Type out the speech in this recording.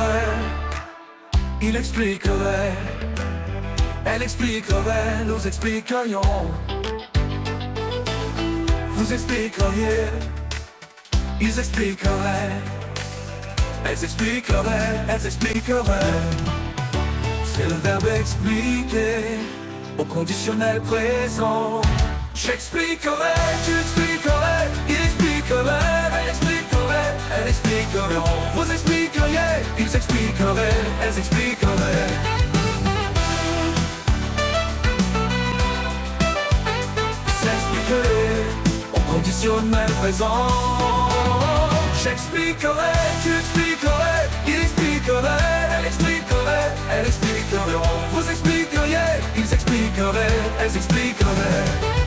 expliquerait, il expliquerait, elle expliquerait, nous expliquerions. Vous expliqueriez, ils expliqueraient, elles expliqueraient, elles expliqueraient. C'est le verbe expliquer au conditionnel présent. J'expliquerai, tu expliquerais, il expliquerait, elle expliquerait, elle expliquerait. Vous expliqueriez, ils expliqueraient, elles expliqueraient. S'expliquer au conditionnel présent. J'expliquerai, tu expliquerais, il expliquerait, elle expliquerait, elle expliquerait. Vous expliqueriez, ils expliqueraient, elles expliqueraient.